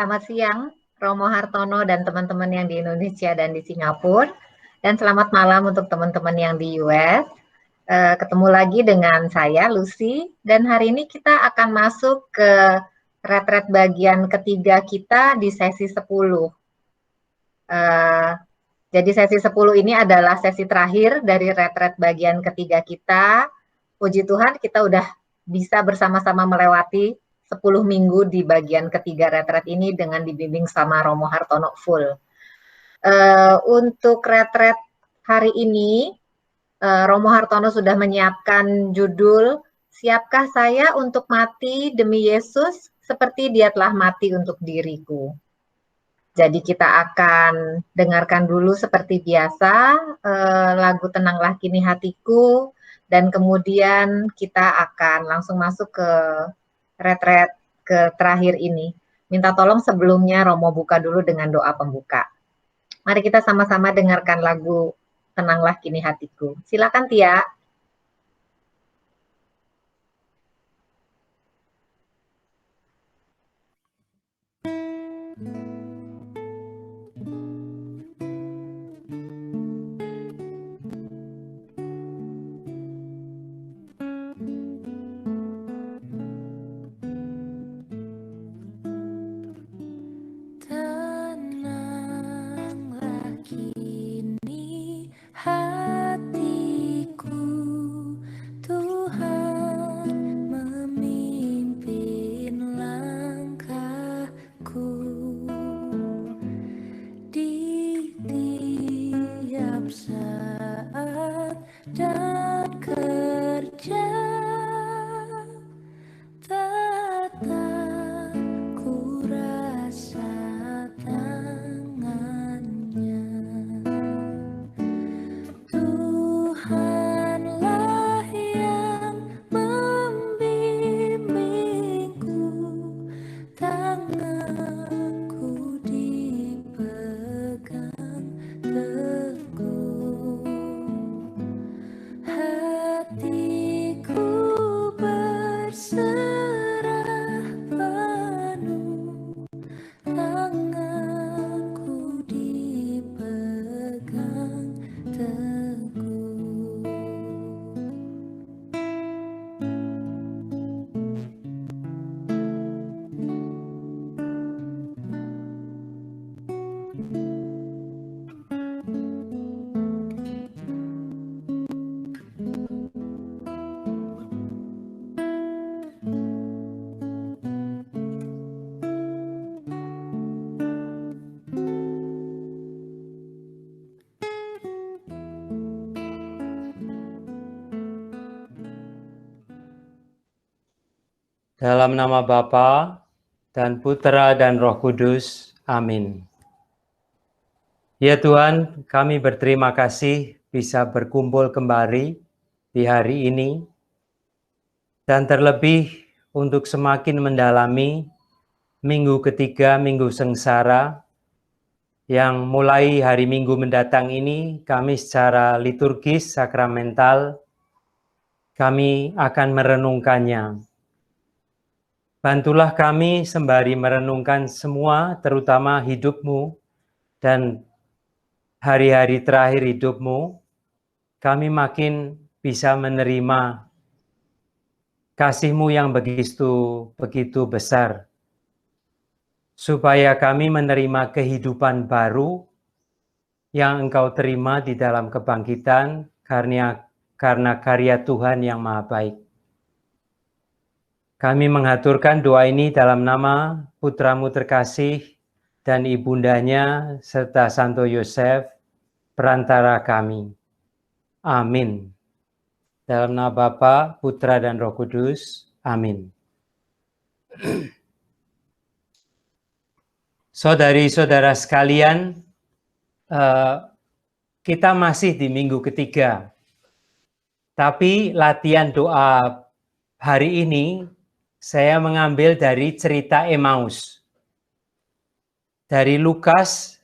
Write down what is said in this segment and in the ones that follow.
Selamat siang, Romo Hartono dan teman-teman yang di Indonesia dan di Singapura. Dan selamat malam untuk teman-teman yang di US. Ketemu lagi dengan saya, Lucy. Dan hari ini kita akan masuk ke retret bagian ketiga kita di sesi 10. Jadi sesi 10 ini adalah sesi terakhir dari retret bagian ketiga kita. Puji Tuhan kita udah bisa bersama-sama melewati 10 minggu di bagian ketiga retret ini dengan dibimbing sama Romo Hartono full. Untuk retret hari ini, Romo Hartono sudah menyiapkan judul, Siapkah saya untuk mati demi Yesus seperti Dia telah mati untuk diriku. Jadi kita akan dengarkan dulu seperti biasa lagu Tenanglah Kini Hatiku, dan kemudian kita akan langsung masuk ke retret ke terakhir ini. Minta tolong sebelumnya Romo buka dulu dengan doa pembuka. Mari kita sama-sama dengarkan lagu Tenanglah Kini Hatiku. Silakan Tia. Dalam nama Bapa dan Putra dan Roh Kudus. Amin. Ya Tuhan, kami berterima kasih bisa berkumpul kembali di hari ini, dan terlebih untuk semakin mendalami minggu ketiga, minggu sengsara, yang mulai hari Minggu mendatang ini kami secara liturgis, sakramental, kami akan merenungkannya. Bantulah kami sembari merenungkan semua, terutama hidupmu dan hari-hari terakhir hidupmu, kami makin bisa menerima kasih-Mu yang begitu besar, supaya kami menerima kehidupan baru yang Engkau terima di dalam kebangkitan karena karya Tuhan yang Maha Baik. Kami mengaturkan doa ini dalam nama Putra-Mu terkasih dan ibundanya serta Santo Yosef, perantara kami. Amin. Dalam nama Bapa, Putra, dan Roh Kudus. Amin. Saudari-saudara sekalian, kita masih di minggu ketiga. Tapi latihan doa hari ini saya mengambil dari cerita Emmaus. Dari Lukas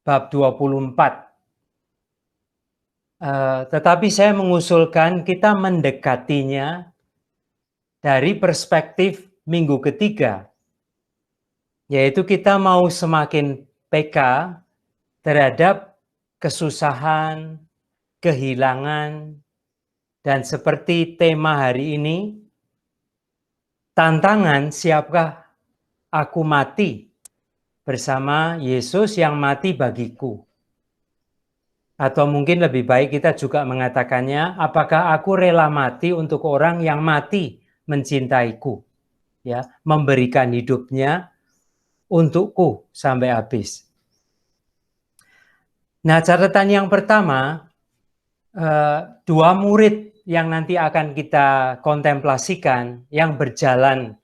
bab 24. Tetapi saya mengusulkan kita mendekatinya dari perspektif minggu ketiga. yaitu kita mau semakin peka terhadap kesusahan, kehilangan, dan seperti tema hari ini, tantangan siapkah aku mati bersama Yesus yang mati bagiku. Atau mungkin lebih baik kita juga mengatakannya, apakah aku rela mati untuk orang yang mati mencintaiku, ya, memberikan hidupnya untukku sampai habis. Nah, catatan yang pertama, dua murid yang nanti akan kita kontemplasikan yang berjalan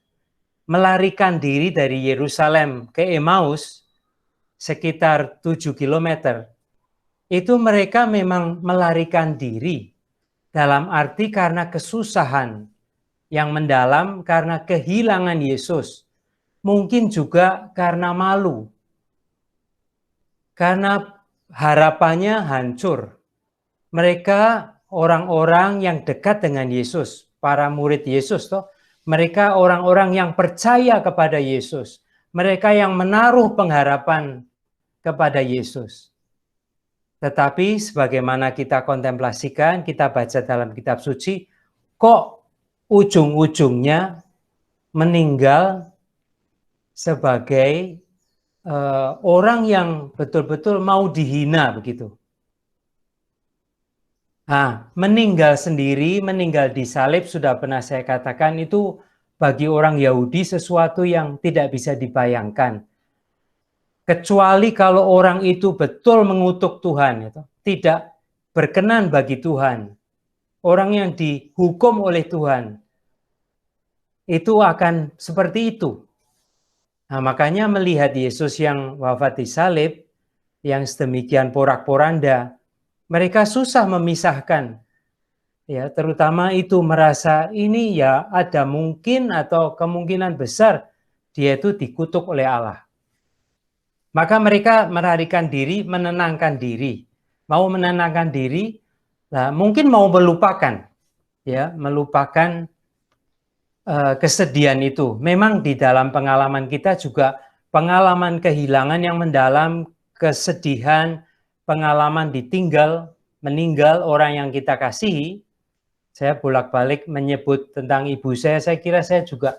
melarikan diri dari Yerusalem ke Emmaus sekitar 7 kilometer. Itu mereka memang melarikan diri dalam arti karena kesusahan yang mendalam, karena kehilangan Yesus. Mungkin juga karena malu, karena harapannya hancur. Mereka orang-orang yang dekat dengan Yesus, para murid Yesus, toh. Mereka orang-orang yang percaya kepada Yesus. Mereka yang menaruh pengharapan kepada Yesus. Tetapi sebagaimana kita kontemplasikan, kita baca dalam kitab suci, kok ujung-ujungnya meninggal sebagai orang yang betul-betul mau dihina begitu. Nah, meninggal sendiri, meninggal di salib, sudah pernah saya katakan, itu bagi orang Yahudi sesuatu yang tidak bisa dibayangkan. Kecuali kalau orang itu betul mengutuk Tuhan, tidak berkenan bagi Tuhan. Orang yang dihukum oleh Tuhan, itu akan seperti itu. Nah, makanya melihat Yesus yang wafat di salib, yang sedemikian porak-poranda, mereka susah memisahkan. Ya, terutama itu merasa ini ya ada mungkin atau kemungkinan besar dia itu dikutuk oleh Allah. Maka mereka melarikan diri, menenangkan diri. Mau menenangkan diri, nah, mungkin mau melupakan, ya, melupakan kesedihan itu. Memang di dalam pengalaman kita juga pengalaman kehilangan yang mendalam, kesedihan, pengalaman ditinggal, meninggal orang yang kita kasihi. Saya bolak-balik menyebut tentang ibu saya kira saya juga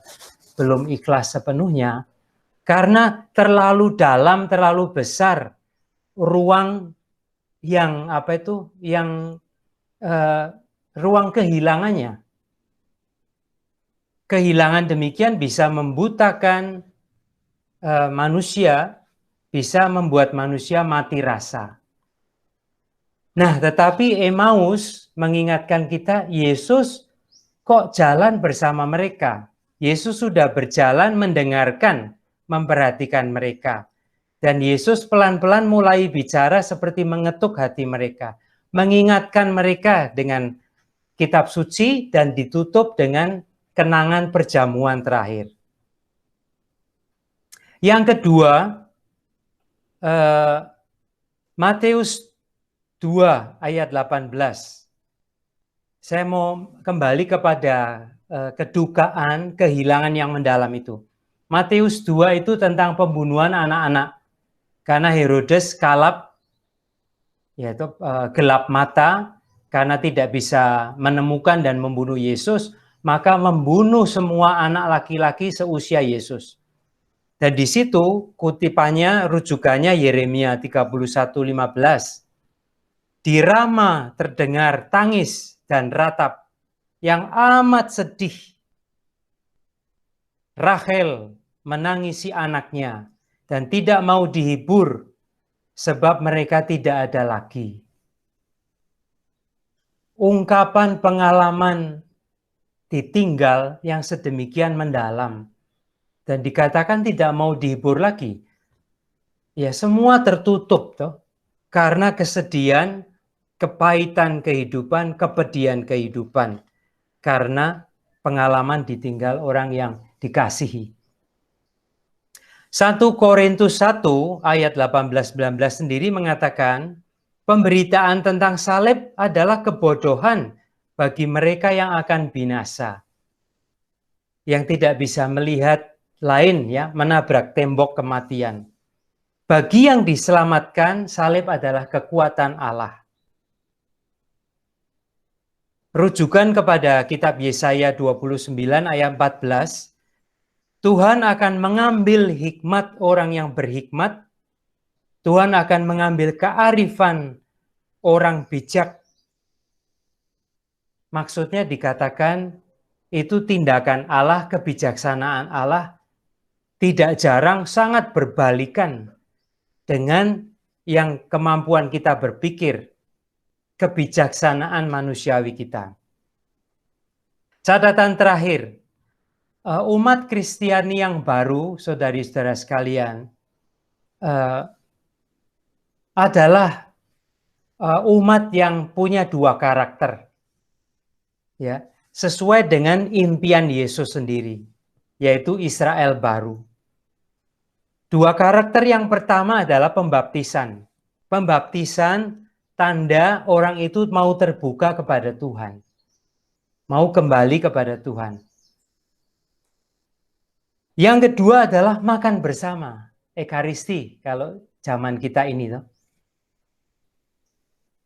belum ikhlas sepenuhnya. Karena terlalu dalam, terlalu besar ruang yang ruang kehilangannya. Kehilangan demikian bisa membutakan manusia, bisa membuat manusia mati rasa. Nah, tetapi Emmaus mengingatkan kita, Yesus kok jalan bersama mereka. Yesus sudah berjalan mendengarkan, memperhatikan mereka. Dan Yesus pelan-pelan mulai bicara seperti mengetuk hati mereka. Mengingatkan mereka dengan kitab suci dan ditutup dengan kenangan perjamuan terakhir. Yang kedua, Matius 2 ayat 18. Saya mau kembali kepada kedukaan, kehilangan yang mendalam itu. Matius 2 itu tentang pembunuhan anak-anak. Karena Herodes kalap, yaitu gelap mata, karena tidak bisa menemukan dan membunuh Yesus, maka membunuh semua anak laki-laki seusia Yesus. Dan di situ kutipannya, rujukannya Yeremia 31:15. Di Rama terdengar tangis dan ratap yang amat sedih. Rachel menangisi anaknya dan tidak mau dihibur sebab mereka tidak ada lagi. Ungkapan pengalaman ditinggal yang sedemikian mendalam dan dikatakan tidak mau dihibur lagi. Ya, semua tertutup toh, karena kesedihan, kepahitan kehidupan, kepedihan kehidupan, karena pengalaman ditinggal orang yang dikasihi. 1 Korintus 1 ayat 18-19 sendiri mengatakan, pemberitaan tentang salib adalah kebodohan bagi mereka yang akan binasa, yang tidak bisa melihat lain ya, menabrak tembok kematian. Bagi yang diselamatkan, salib adalah kekuatan Allah. Rujukan kepada kitab Yesaya 29 ayat 14, Tuhan akan mengambil hikmat orang yang berhikmat, Tuhan akan mengambil kearifan orang bijak. Maksudnya dikatakan itu tindakan Allah, kebijaksanaan Allah tidak jarang sangat berbalikan dengan yang kemampuan kita berpikir, kebijaksanaan manusiawi kita. Catatan terakhir, umat Kristiani yang baru, saudari-saudara sekalian, adalah umat yang punya dua karakter, ya, sesuai dengan impian Yesus sendiri, yaitu Israel baru. Dua karakter yang pertama adalah pembaptisan. Pembaptisan tanda orang itu mau terbuka kepada Tuhan, mau kembali kepada Tuhan. Yang kedua adalah makan bersama, Ekaristi kalau zaman kita ini.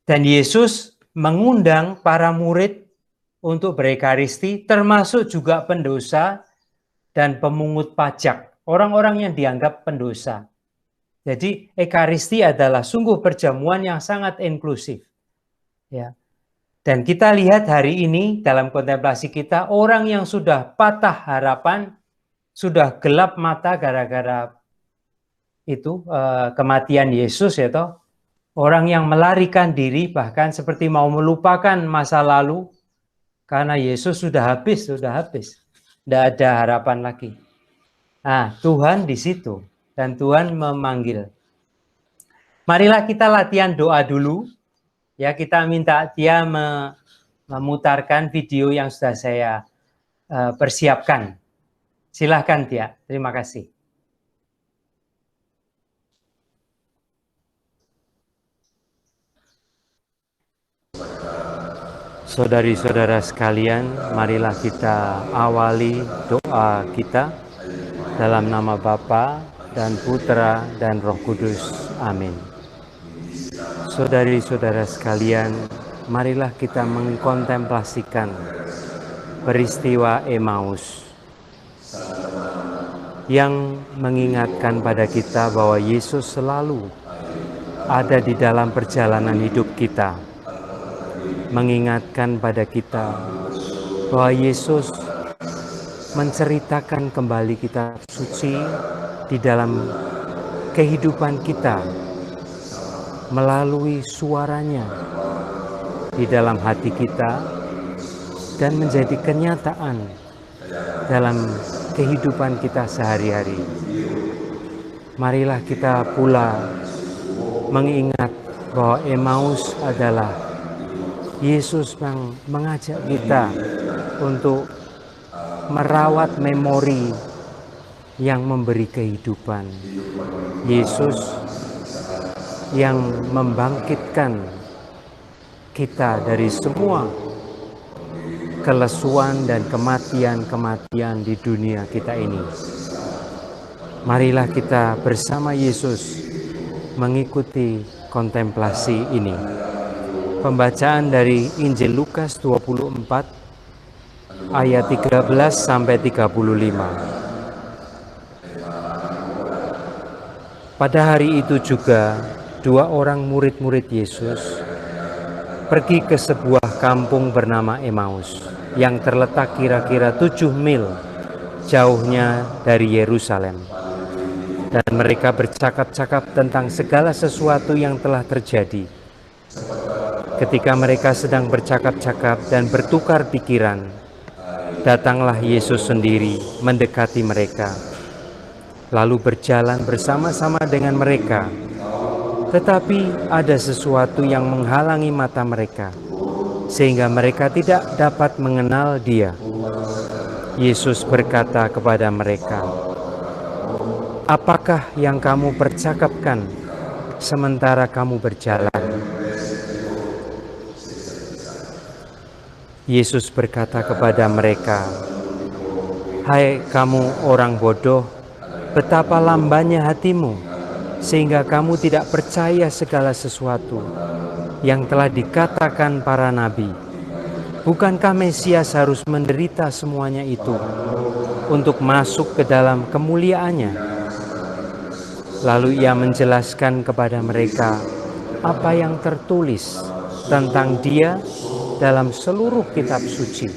Dan Yesus mengundang para murid untuk berekaristi, termasuk juga pendosa dan pemungut pajak, orang-orang yang dianggap pendosa. Jadi ekaristi adalah sungguh perjamuan yang sangat inklusif. Ya. Dan kita lihat hari ini dalam kontemplasi kita, orang yang sudah patah harapan, sudah gelap mata gara-gara itu kematian Yesus, ya toh. Orang yang melarikan diri, bahkan seperti mau melupakan masa lalu, karena Yesus sudah habis. Tidak ada harapan lagi. Nah, Tuhan di situ, dan Tuhan memanggil. Marilah kita latihan doa dulu. Ya, kita minta dia memutarkan video yang sudah saya persiapkan. Silahkan dia, terima kasih. Saudari-saudara sekalian, marilah kita awali doa kita dalam nama Bapa dan Putra dan Roh Kudus. Amin. Saudari-saudara sekalian, marilah kita mengkontemplasikan peristiwa Emmaus yang mengingatkan pada kita bahwa Yesus selalu ada di dalam perjalanan hidup kita. Mengingatkan pada kita bahwa Yesus menceritakan kembali kitab suci di dalam kehidupan kita melalui suaranya di dalam hati kita dan menjadi kenyataan dalam kehidupan kita sehari-hari. Marilah kita pula mengingat bahwa Emmaus adalah Yesus yang mengajak kita untuk merawat memori yang memberi kehidupan. Yesus yang membangkitkan kita dari semua kelesuan dan kematian-kematian di dunia kita ini. Marilah kita bersama Yesus mengikuti kontemplasi ini. Pembacaan dari Injil Lukas 24 ayat 13 sampai 35. Pada hari itu juga dua orang murid-murid Yesus pergi ke sebuah kampung bernama Emmaus yang terletak kira-kira 7 mil jauhnya dari Yerusalem. Dan mereka bercakap-cakap tentang segala sesuatu yang telah terjadi. Ketika mereka sedang bercakap-cakap dan bertukar pikiran, datanglah Yesus sendiri mendekati mereka, lalu berjalan bersama-sama dengan mereka. Tetapi ada sesuatu yang menghalangi mata mereka, sehingga mereka tidak dapat mengenal Dia. Yesus berkata kepada mereka, "Apakah yang kamu percakapkan sementara kamu berjalan?" Yesus berkata kepada mereka, Hai kamu orang bodoh, betapa lambannya hatimu, sehingga kamu tidak percaya segala sesuatu yang telah dikatakan para nabi. Bukankah Mesias harus menderita semuanya itu untuk masuk ke dalam kemuliaannya? Lalu ia menjelaskan kepada mereka apa yang tertulis tentang dia dalam seluruh kitab suci,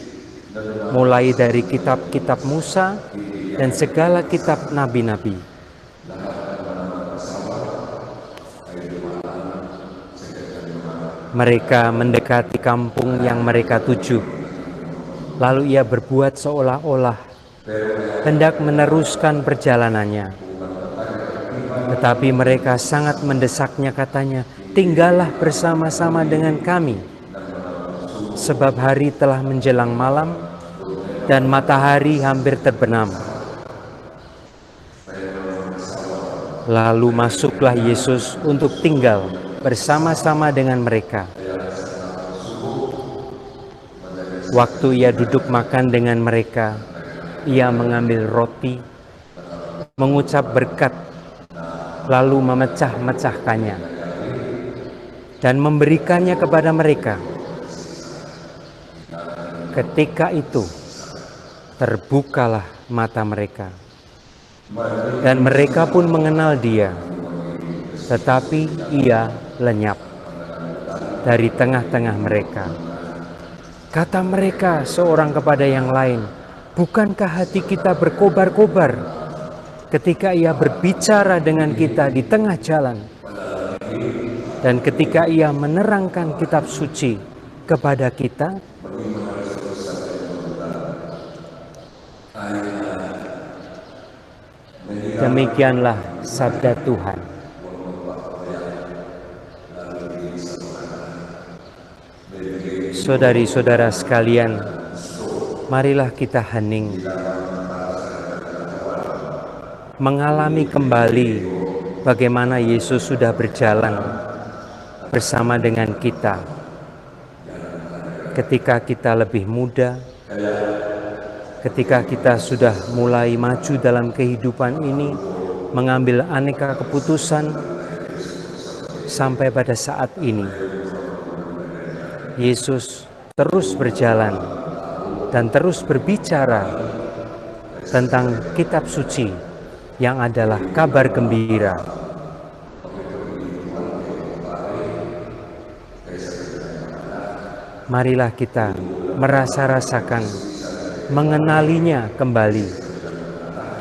mulai dari kitab-kitab Musa dan segala kitab nabi-nabi. Mereka mendekati kampung yang mereka tuju. Lalu ia berbuat seolah-olah hendak meneruskan perjalanannya. Tetapi mereka sangat mendesaknya, katanya, "Tinggallah bersama-sama dengan kami, sebab hari telah menjelang malam dan matahari hampir terbenam." Lalu masuklah Yesus untuk tinggal bersama-sama dengan mereka. Waktu ia duduk makan dengan mereka, ia mengambil roti, mengucap berkat, lalu memecah-mecahkannya dan memberikannya kepada mereka. Ketika itu terbukalah mata mereka, dan mereka pun mengenal dia, tetapi ia lenyap dari tengah-tengah mereka. Kata mereka seorang kepada yang lain, "Bukankah hati kita berkobar-kobar ketika ia berbicara dengan kita di tengah jalan, dan ketika ia menerangkan kitab suci kepada kita?" Demikianlah sabda Tuhan. Saudari-saudara sekalian, marilah kita hening, mengalami kembali bagaimana Yesus sudah berjalan bersama dengan kita ketika kita lebih muda, ketika kita sudah mulai maju dalam kehidupan ini, mengambil aneka keputusan, sampai pada saat ini Yesus terus berjalan dan terus berbicara tentang kitab suci yang adalah kabar gembira. Marilah kita merasa-rasakan, mengenalinya kembali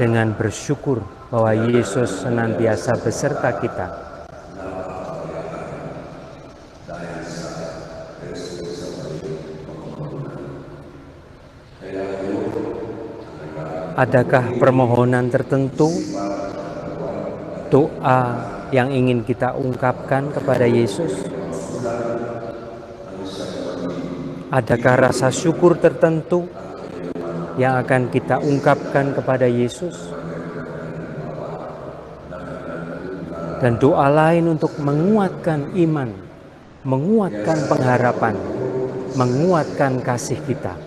dengan bersyukur bahwa Yesus senantiasa beserta kita. Adakah permohonan tertentu, doa yang ingin kita ungkapkan kepada Yesus? Adakah rasa syukur tertentu yang akan kita ungkapkan kepada Yesus? Dan doa lain untuk menguatkan iman, menguatkan pengharapan, menguatkan kasih kita.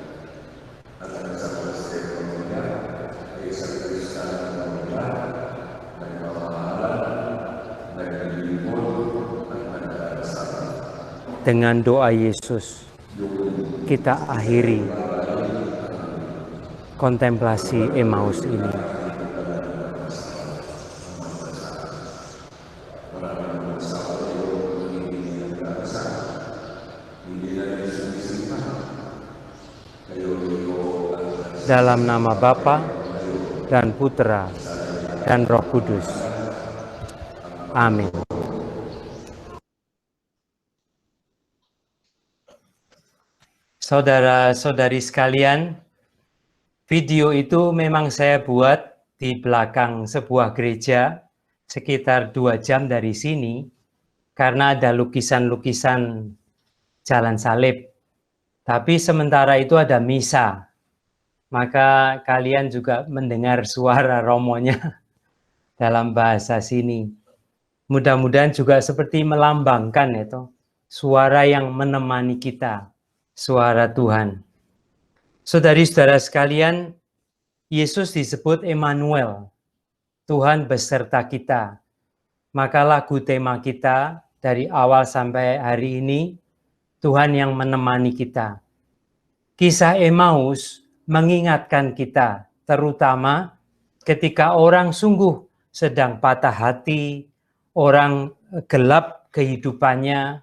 Dengan doa Yesus, kita akhiri kontemplasi Emmaus ini. Dalam nama Bapa dan Putra dan Roh Kudus. Amin. Saudara-saudari sekalian, video itu memang saya buat di belakang sebuah gereja sekitar 2 jam dari sini karena ada lukisan-lukisan jalan salib. Tapi sementara itu ada misa, maka kalian juga mendengar suara romonya dalam bahasa sini. Mudah-mudahan juga seperti melambangkan itu suara yang menemani kita, suara Tuhan. Saudari-saudara sekalian, Yesus disebut Emmanuel, Tuhan beserta kita. Maka lagu tema kita dari awal sampai hari ini, Tuhan yang menemani kita. Kisah Emmaus mengingatkan kita, terutama ketika orang sungguh sedang patah hati, orang gelap kehidupannya,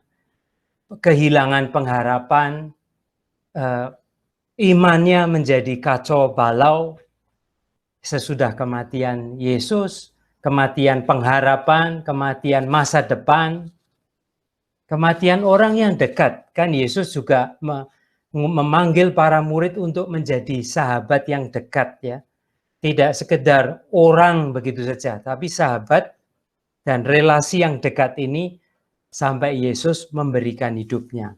kehilangan pengharapan, imannya menjadi kacau balau sesudah kematian Yesus, kematian pengharapan, kematian masa depan, kematian orang yang dekat. Kan Yesus juga memanggil para murid untuk menjadi sahabat yang dekat, ya. Tidak sekedar orang begitu saja, tapi sahabat dan relasi yang dekat ini sampai Yesus memberikan hidupnya.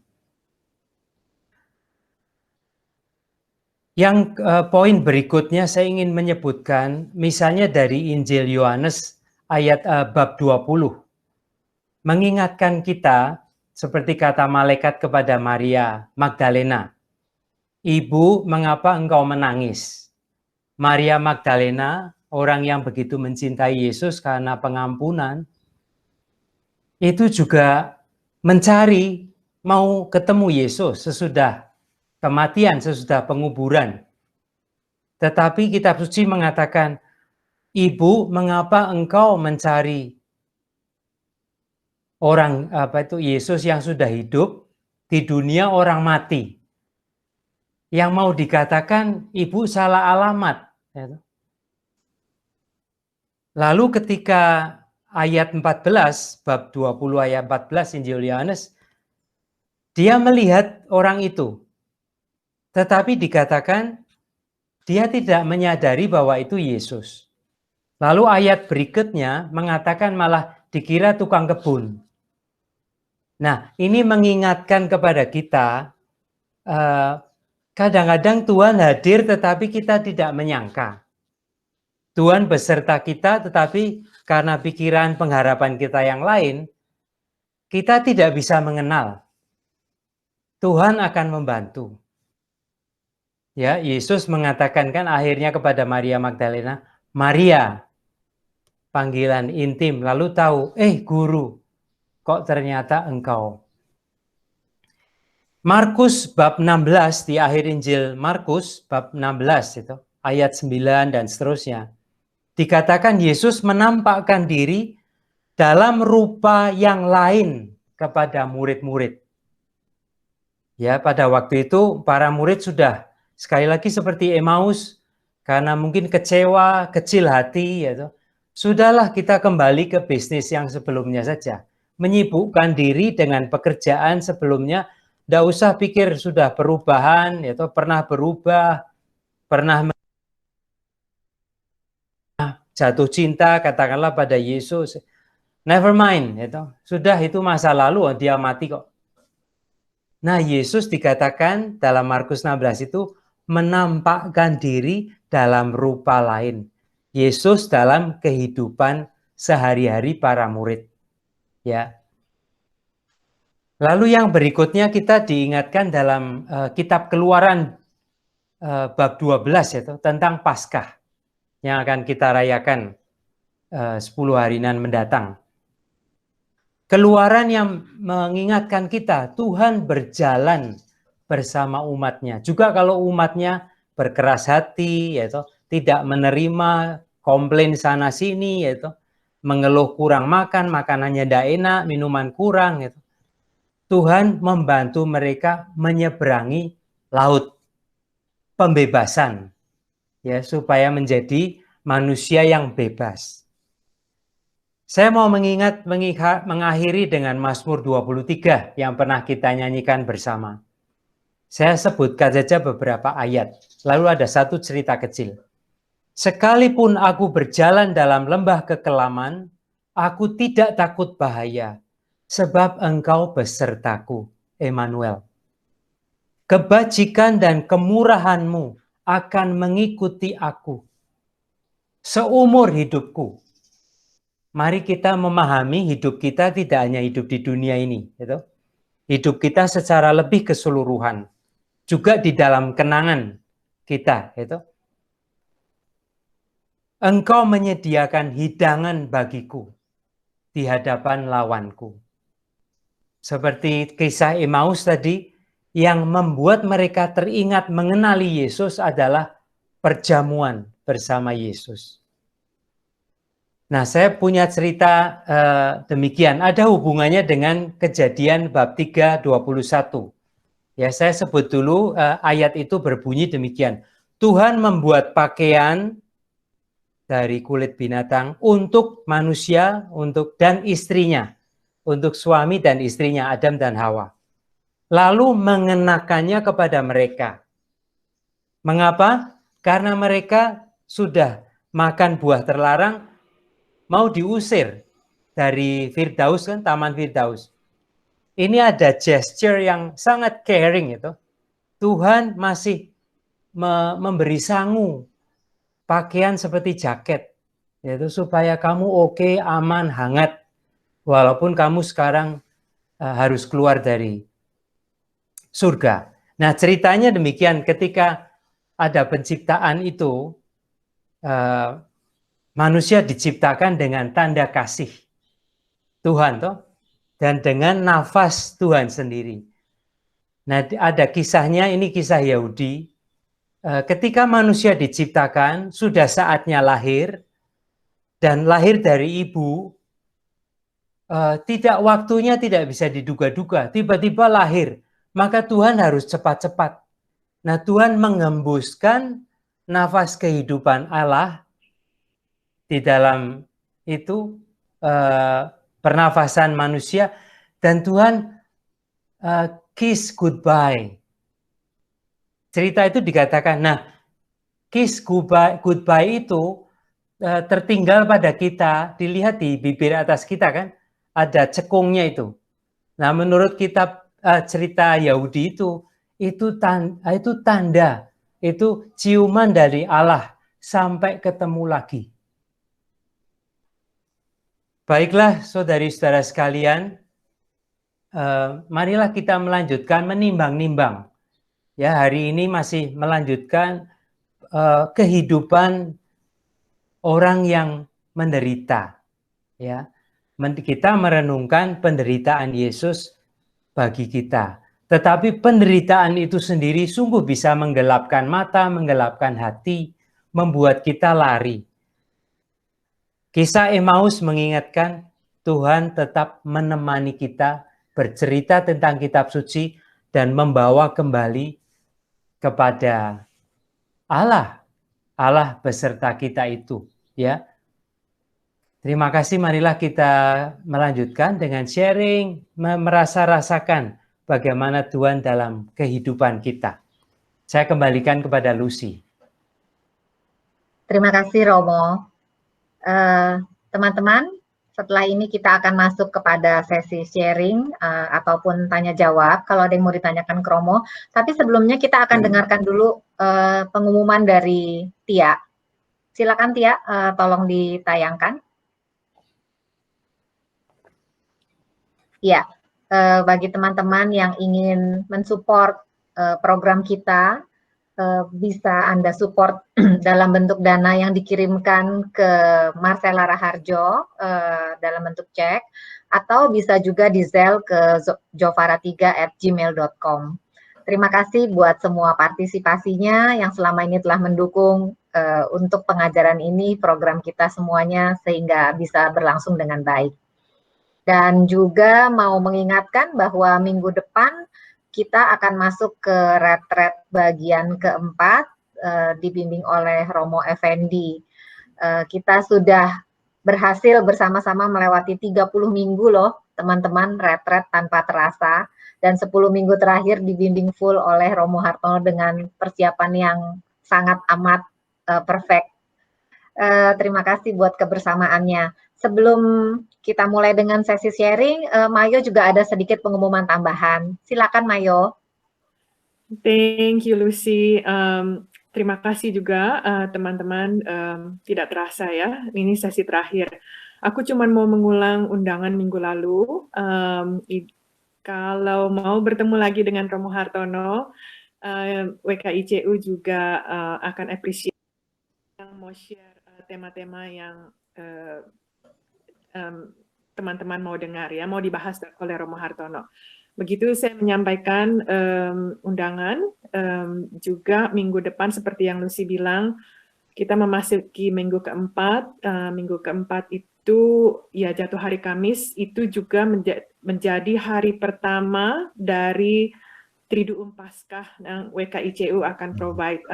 Yang poin berikutnya saya ingin menyebutkan, misalnya dari Injil Yohanes ayat bab 20. Mengingatkan kita, seperti kata malaikat kepada Maria Magdalena, "Ibu, mengapa engkau menangis?" Maria Magdalena, orang yang begitu mencintai Yesus karena pengampunan, itu juga mencari, mau ketemu Yesus sesudah kematian, sesudah penguburan. Tetapi kitab suci mengatakan, "Ibu, mengapa engkau mencari orang Yesus yang sudah hidup di dunia orang mati?" Yang mau dikatakan, ibu salah alamat. Lalu ketika ayat 14, bab 20 ayat 14 Injil Yohanes, dia melihat orang itu. Tetapi dikatakan, dia tidak menyadari bahwa itu Yesus. Lalu ayat berikutnya mengatakan malah dikira tukang kebun. Nah, ini mengingatkan kepada kita, kadang-kadang Tuhan hadir tetapi kita tidak menyangka. Tuhan beserta kita tetapi karena pikiran pengharapan kita yang lain, kita tidak bisa mengenal. Tuhan akan membantu. Ya, Yesus mengatakan kan akhirnya kepada Maria Magdalena, "Maria," panggilan intim, lalu tahu, guru, kok ternyata engkau. Markus bab 16, di akhir Injil Markus bab 16 itu, ayat 9 dan seterusnya. Dikatakan Yesus menampakkan diri dalam rupa yang lain kepada murid-murid. Ya, pada waktu itu para murid sudah sekali lagi seperti Emmaus, karena mungkin kecewa, kecil hati, ya, sudahlah kita kembali ke bisnis yang sebelumnya saja. Menyibukkan diri dengan pekerjaan sebelumnya, tidak usah pikir sudah perubahan, ya, pernah berubah, pernah jatuh cinta, katakanlah pada Yesus. Never mind, sudah itu masa lalu, dia mati kok. Nah, Yesus dikatakan dalam Markus 16 itu menampakkan diri dalam rupa lain. Yesus dalam kehidupan sehari-hari para murid. Ya. Lalu yang berikutnya kita diingatkan dalam kitab Keluaran bab 12 itu tentang Paskah yang akan kita rayakan 10 harian mendatang. Keluaran yang mengingatkan kita, Tuhan berjalan bersama umatnya. Juga kalau umatnya berkeras hati, yaitu tidak menerima, komplain sana sini, yaitu mengeluh kurang makan, makanannya tidak enak, minuman kurang, yaitu Tuhan membantu mereka menyeberangi laut, pembebasan, ya, supaya menjadi manusia yang bebas. Saya mau mengakhiri dengan Mazmur 23 yang pernah kita nyanyikan bersama. Saya sebutkan saja beberapa ayat, lalu ada satu cerita kecil. "Sekalipun aku berjalan dalam lembah kekelaman, aku tidak takut bahaya, sebab engkau besertaku, Emmanuel. Kebajikan dan kemurahanmu akan mengikuti aku seumur hidupku." Mari kita memahami hidup kita tidak hanya hidup di dunia ini, gitu. Hidup kita secara lebih keseluruhan, juga di dalam kenangan kita, gitu. Engkau menyediakan hidangan bagiku di hadapan lawanku. Seperti kisah Emmaus tadi, yang membuat mereka teringat mengenali Yesus adalah perjamuan bersama Yesus. Nah, saya punya cerita demikian. Ada hubungannya dengan Kejadian bab 3:21. Ya, saya sebut dulu ayat itu berbunyi demikian. Tuhan membuat pakaian dari kulit binatang untuk manusia, dan istrinya, untuk suami dan istrinya Adam dan Hawa. Lalu mengenakannya kepada mereka. Mengapa? Karena mereka sudah makan buah terlarang, mau diusir dari Firdaus, kan, Taman Firdaus. Ini ada gesture yang sangat caring itu. Tuhan masih memberi sangu, pakaian seperti jaket, yaitu supaya kamu oke, aman, hangat, walaupun kamu sekarang harus keluar dari surga. Nah, ceritanya demikian, ketika ada penciptaan itu, manusia diciptakan dengan tanda kasih Tuhan, toh, dan dengan nafas Tuhan sendiri. Nah, ada kisahnya, ini kisah Yahudi. Ketika manusia diciptakan, sudah saatnya lahir, dan lahir dari ibu, tidak, waktunya tidak bisa diduga-duga, tiba-tiba lahir, maka Tuhan harus cepat-cepat. Nah, Tuhan mengembuskan nafas kehidupan Allah di dalam itu, pernafasan manusia, dan Tuhan kiss goodbye. Cerita itu dikatakan, nah, kiss goodbye itu tertinggal pada kita, dilihat di bibir atas kita, kan, ada cekungnya itu. Nah, menurut kitab cerita Yahudi itu tanda, itu ciuman dari Allah sampai ketemu lagi. Baiklah, saudari-saudara sekalian, marilah kita melanjutkan menimbang-nimbang. Ya, hari ini masih melanjutkan kehidupan orang yang menderita. Ya, kita merenungkan penderitaan Yesus bagi kita. Tetapi penderitaan itu sendiri sungguh bisa menggelapkan mata, menggelapkan hati, membuat kita lari. Kisah Emmaus mengingatkan Tuhan tetap menemani kita, bercerita tentang kitab suci, dan membawa kembali kepada Allah. Allah beserta kita itu, ya. Terima kasih, marilah kita melanjutkan dengan sharing, merasa-rasakan bagaimana Tuhan dalam kehidupan kita. Saya kembalikan kepada Lucy. Terima kasih, Romo. Teman-teman, setelah ini kita akan masuk kepada sesi sharing ataupun tanya jawab kalau ada yang mau ditanyakan ke Romo. Tapi sebelumnya kita akan dengarkan dulu pengumuman dari Tia. Silakan Tia, tolong ditayangkan. Ya, bagi teman-teman yang ingin mensupport program kita, bisa Anda support dalam bentuk dana yang dikirimkan ke Marcella Raharjo dalam bentuk cek, atau bisa juga di Zelle ke jovara3@gmail.com. Terima kasih buat semua partisipasinya yang selama ini telah mendukung untuk pengajaran ini, program kita semuanya, sehingga bisa berlangsung dengan baik. Dan juga mau mengingatkan bahwa minggu depan kita akan masuk ke retret bagian keempat, dibimbing oleh Romo Effendi. Kita sudah berhasil bersama-sama melewati 30 minggu loh, teman-teman, retret tanpa terasa. Dan 10 minggu terakhir dibimbing full oleh Romo Hartono dengan persiapan yang sangat amat perfect. Terima kasih buat kebersamaannya. Sebelum kita mulai dengan sesi sharing, Mayo juga ada sedikit pengumuman tambahan. Silakan Mayo. Thank you Lucy. Terima kasih juga teman-teman. Tidak terasa ya, ini sesi terakhir. Aku cuma mau mengulang undangan minggu lalu. Kalau mau bertemu lagi dengan Romo Hartono, WKICU juga akan appreciate yang mau share tema-tema yang teman-teman mau dengar ya, mau dibahas oleh Romo Hartono. Begitu saya menyampaikan undangan, juga minggu depan seperti yang Lucy bilang, kita memasuki minggu keempat. Minggu keempat itu ya jatuh hari Kamis, itu juga menjadi hari pertama dari Triduum Paskah yang WKICU akan provide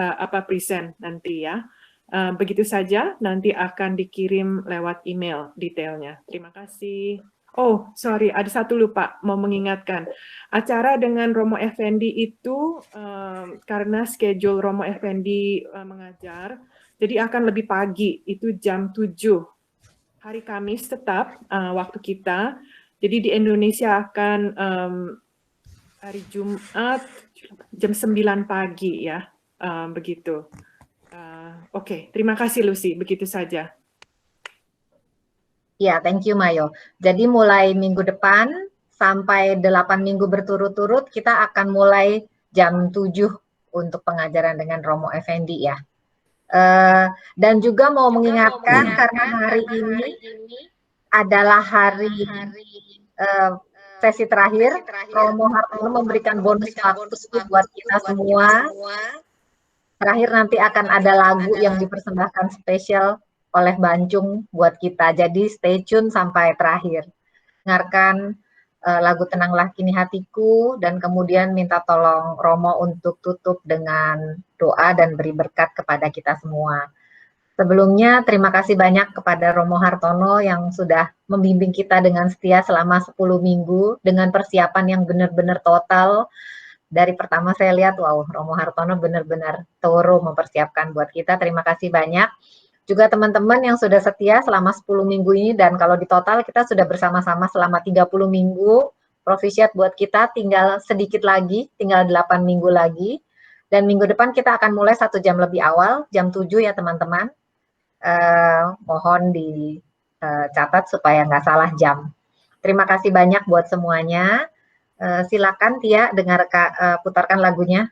present nanti ya. Begitu saja, nanti akan dikirim lewat email detailnya. Terima kasih. Oh, sorry, ada satu lupa mau mengingatkan. Acara dengan Romo Effendi itu karena schedule Romo Effendi mengajar, jadi akan lebih pagi, itu jam 7. Hari Kamis tetap waktu kita. Jadi di Indonesia akan hari Jumat jam 9 pagi ya, begitu. Oke, terima kasih Lucy, begitu saja. Ya, thank you Mayo. Jadi mulai minggu depan sampai 8 minggu berturut-turut kita akan mulai jam 7 untuk pengajaran dengan Romo Effendi ya. Dan juga mau mengingatkan karena hari ini adalah hari sesi terakhir, Romo Hartono memberikan bonus waktu buat kita semua. Terakhir nanti akan ada lagu yang dipersembahkan spesial oleh Bancung buat kita. Jadi stay tune sampai terakhir. Dengarkan lagu Tenanglah Kini Hatiku dan kemudian minta tolong Romo untuk tutup dengan doa dan beri berkat kepada kita semua. Sebelumnya terima kasih banyak kepada Romo Hartono yang sudah membimbing kita dengan setia selama 10 minggu dengan persiapan yang benar-benar total. Dari pertama saya lihat, wow, Romo Hartono benar-benar thorough mempersiapkan buat kita. Terima kasih banyak. Juga teman-teman yang sudah setia selama 10 minggu ini, dan kalau di total kita sudah bersama-sama selama 30 minggu, Profisiat buat kita tinggal sedikit lagi, tinggal 8 minggu lagi, dan minggu depan kita akan mulai 1 jam lebih awal, jam 7 ya teman-teman. Mohon dicatat supaya nggak salah jam. Terima kasih banyak buat semuanya. Silakan Tia, putarkan lagunya.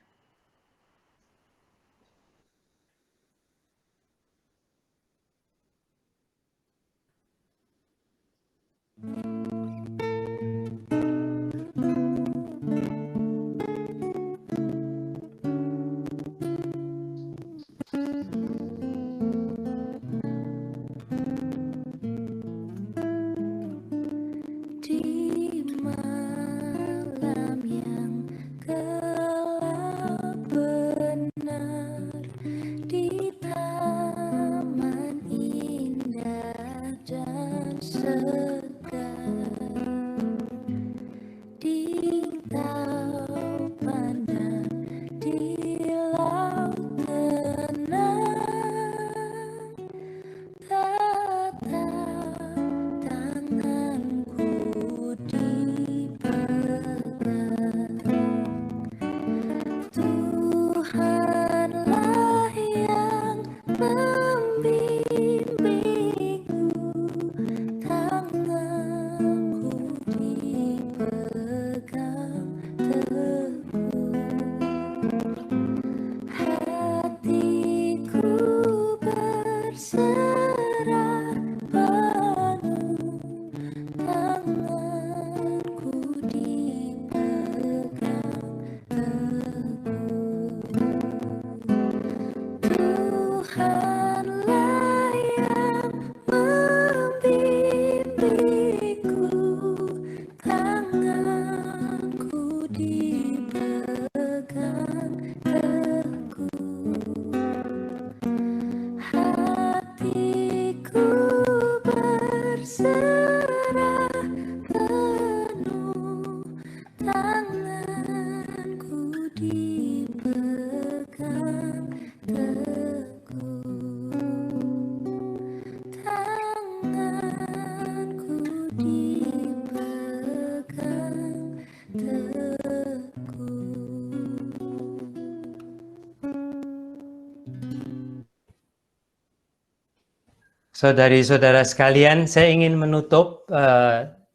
Saudari-saudara sekalian, saya ingin menutup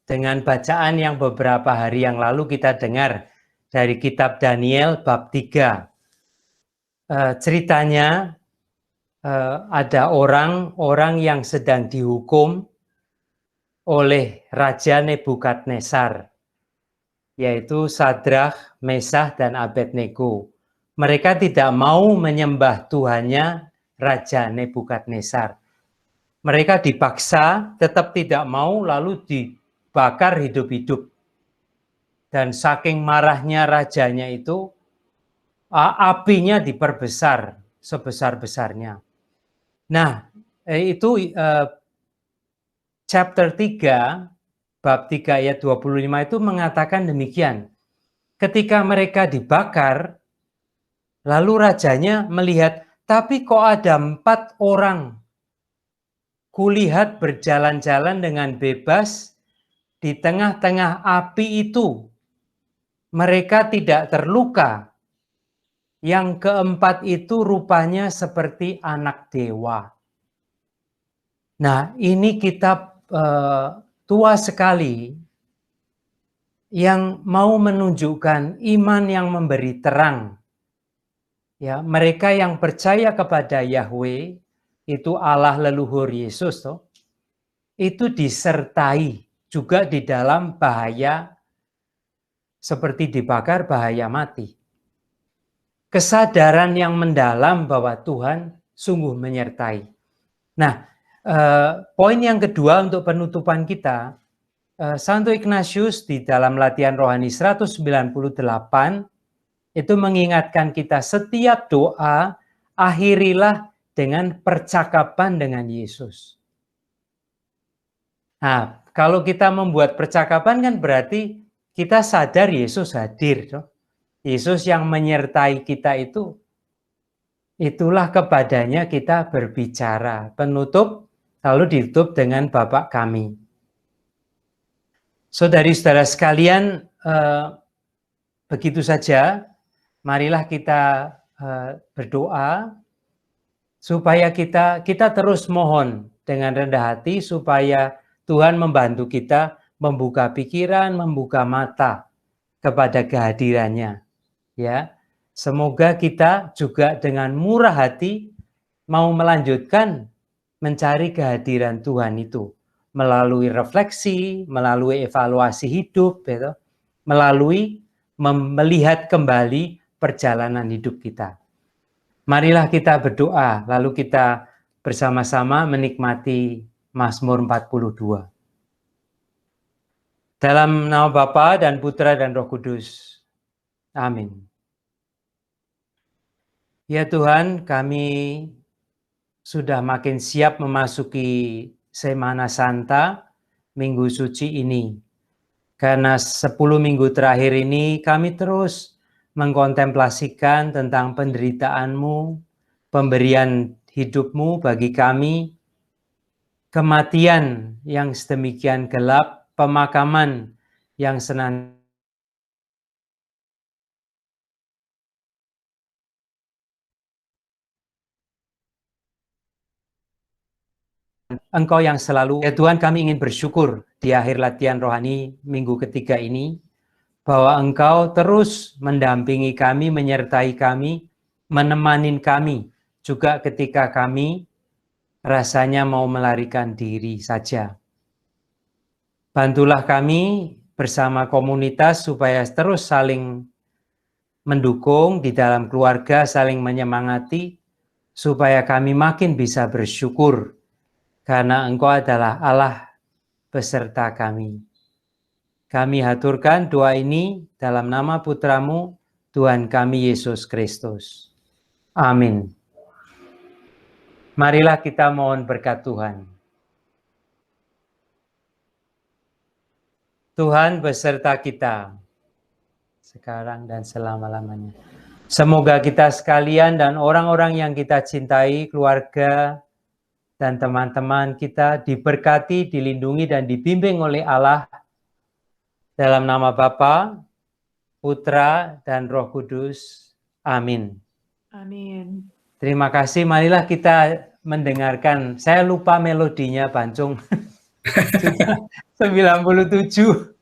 dengan bacaan yang beberapa hari yang lalu kita dengar dari kitab Daniel bab 3. Ceritanya ada orang yang sedang dihukum oleh Raja Nebukadnezar, yaitu Sadrak, Mesah, dan Abednego. Mereka tidak mau menyembah Tuhannya Raja Nebukadnezar. Mereka dipaksa, tetap tidak mau, lalu dibakar hidup-hidup. Dan saking marahnya rajanya itu, apinya diperbesar sebesar-besarnya. Nah, itu chapter 3, bab 3 ayat 25 itu mengatakan demikian. Ketika mereka dibakar, lalu rajanya melihat, tapi kok ada 4 orang. Kulihat berjalan-jalan dengan bebas di tengah-tengah api itu. Mereka tidak terluka. Yang keempat itu rupanya seperti anak dewa. Nah, ini kitab tua sekali yang mau menunjukkan iman yang memberi terang. Ya, mereka yang percaya kepada Yahweh, itu Allah leluhur Yesus, itu disertai juga di dalam bahaya seperti dibakar, bahaya mati. Kesadaran yang mendalam bahwa Tuhan sungguh menyertai. Nah, poin yang kedua untuk penutupan kita, Santo Ignatius di dalam latihan rohani 198 itu mengingatkan kita setiap doa akhirilah dengan percakapan dengan Yesus. Nah, kalau kita membuat percakapan kan berarti kita sadar Yesus hadir. Yesus yang menyertai kita itu, itulah kepadanya kita berbicara. Penutup lalu ditutup dengan Bapa kami. Saudari-saudara sekalian, begitu saja. Marilah kita berdoa supaya kita terus mohon dengan rendah hati supaya Tuhan membantu kita membuka pikiran, membuka mata kepada kehadirannya. Ya, semoga kita juga dengan murah hati mau melanjutkan mencari kehadiran Tuhan itu melalui refleksi, melalui evaluasi hidup, gitu, melalui melihat kembali perjalanan hidup kita. Marilah kita berdoa, lalu kita bersama-sama menikmati Mazmur 42. Dalam nama Bapa dan Putra dan Roh Kudus. Amin. Ya Tuhan, kami sudah makin siap memasuki Semana Santa, Minggu Suci ini. Karena 10 minggu terakhir ini kami terus mengkontemplasikan tentang penderitaan-Mu, pemberian hidup-Mu bagi kami, kematian yang sedemikian gelap, pemakaman yang senantiasa Engkau yang selalu, ya Tuhan, kami ingin bersyukur di akhir latihan rohani minggu ketiga ini, bahwa Engkau terus mendampingi kami, menyertai kami, menemani kami, juga ketika kami rasanya mau melarikan diri saja. Bantulah kami bersama komunitas supaya terus saling mendukung di dalam keluarga, saling menyemangati, supaya kami makin bisa bersyukur, karena Engkau adalah Allah beserta kami. Kami haturkan doa ini dalam nama Putra-Mu, Tuhan kami Yesus Kristus. Amin. Marilah kita mohon berkat Tuhan. Tuhan beserta kita, sekarang dan selama-lamanya. Semoga kita sekalian dan orang-orang yang kita cintai, keluarga, dan teman-teman kita diberkati, dilindungi, dan dibimbing oleh Allah dalam nama Bapa, Putra, dan Roh Kudus. Amin. Amin. Terima kasih. Marilah kita mendengarkan. Saya lupa melodinya, Bancung. Sudah 97.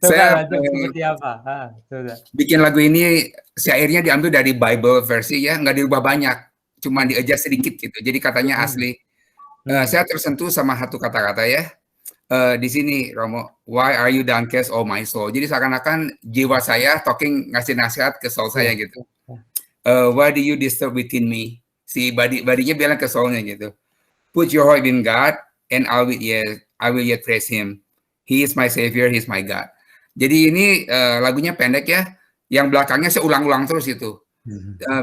Saya seperti apa? Bikin lagu ini syairnya diambil dari Bible versi ya, nggak dirubah banyak. cuma di-adjust sedikit gitu. Jadi katanya asli. Saya tersentuh sama satu kata-kata ya. Di sini Romo, why are you downcast, oh my soul? Jadi seakan-akan jiwa saya ngasih nasihat ke soul saya gitu. Why do you disturb within me? Si badinya bilang ke soulnya gitu. Put your heart in God, and I will yet praise Him. He is my Savior, He is my God. Jadi ini lagunya pendek ya. Yang belakangnya saya ulang-ulang terus itu.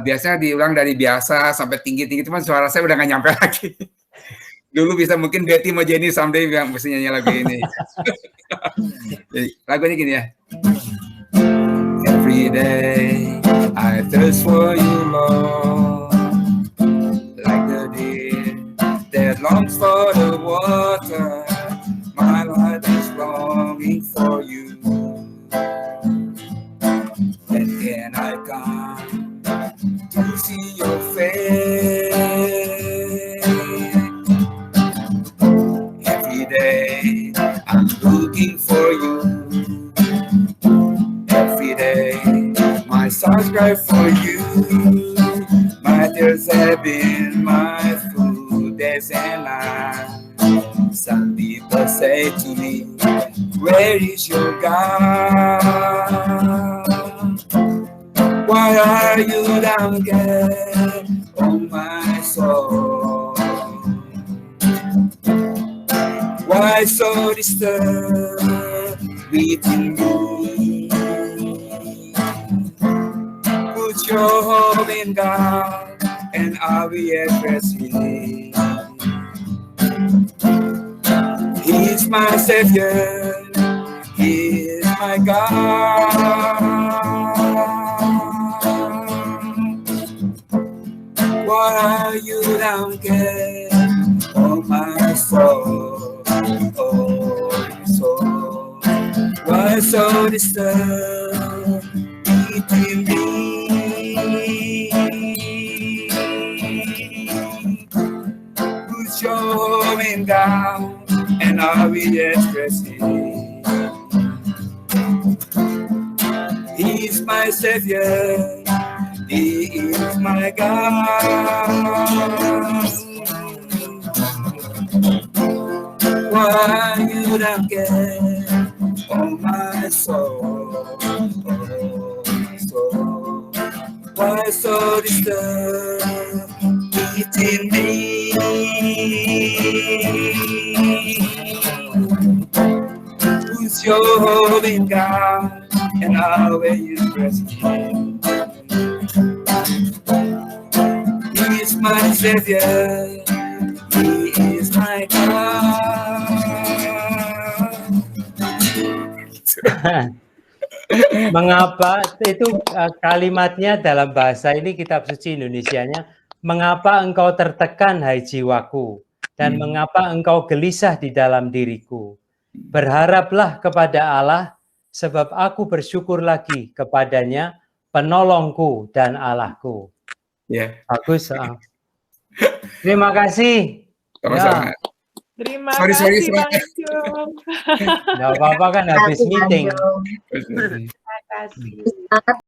Biasanya diulang dari biasa sampai tinggi-tinggi, cuman suara saya udah nggak nyampe lagi. Dulu bisa mungkin Betty sama Jenny someday yang mesti nyanyi lagu ini. Lagunya gini ya. Every day I thirst for you, Lord, like the deer that longs for the water. My heart is longing for you. When can I come to see your face? Every day I'm looking for you. Every day my songs cry for you. My tears have been my food days and nights. Some people say to me, where is your God? Why are you downcast, oh my soul? Why so disturbed within me? Put your hope in God, and I will address Him. He is my Savior, He is my God. Why are you downcast, oh my soul, oh my soul? Why so disturbed within me? Put your home in God, and I will express Him. He is my Savior, He is my God. Why you don't get, oh my soul, oh my soul? Why so disturbed within me? Put your hope in God, and I will express Him. He is my Savior, He is my God. Mengapa itu kalimatnya dalam bahasa ini kitab suci Indonesianya, mengapa engkau tertekan hai jiwaku, dan mengapa engkau gelisah di dalam diriku? Berharaplah kepada Allah, sebab aku bersyukur lagi kepadanya, penolongku dan Allahku. Ya. Bagus. Terima kasih. Sama-sama. Ya. Terima Sorry, kasih sorry. Bang Icung. Nggak apa-apa kan habis meeting. Terima kasih.